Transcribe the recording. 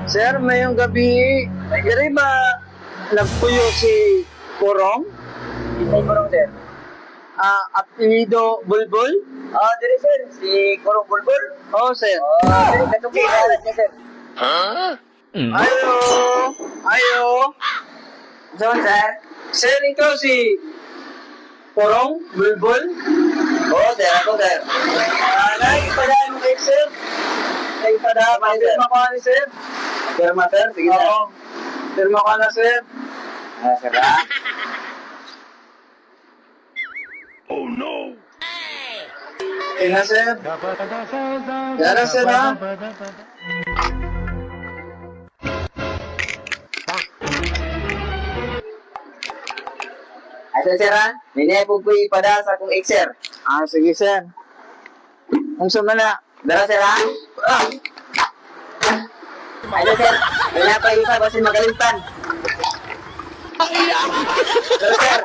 Sir, mayong gabi, diri ba nagpuyo si Kurong? Isay Kurong, sir. Apelido Bulbul? Diri, sir. Si Kurong Bulbul. Oh, sir. Diri ka itong kinahalat niya, sir. Ayo! Ayo! Saan, sir? Sir, ikaw si Kurong Bulbul? Sir. Ako, sir. Naipadaan mo kay sir? Naipadaan mo, Sir. Pirma ko ni sir? Pirma, sir. Sige, sir. Oo. Pirma ko na, sir. Sir, ha? Okay na, sir. Yan na, sir, ha? Sir, ha? Minepog ko ipada sa akong ex, sir. Sige, sir. Ang sama na. Dara, sir, ha? Sir. Kaya pa isa, basin magalimtan. Dara, sir.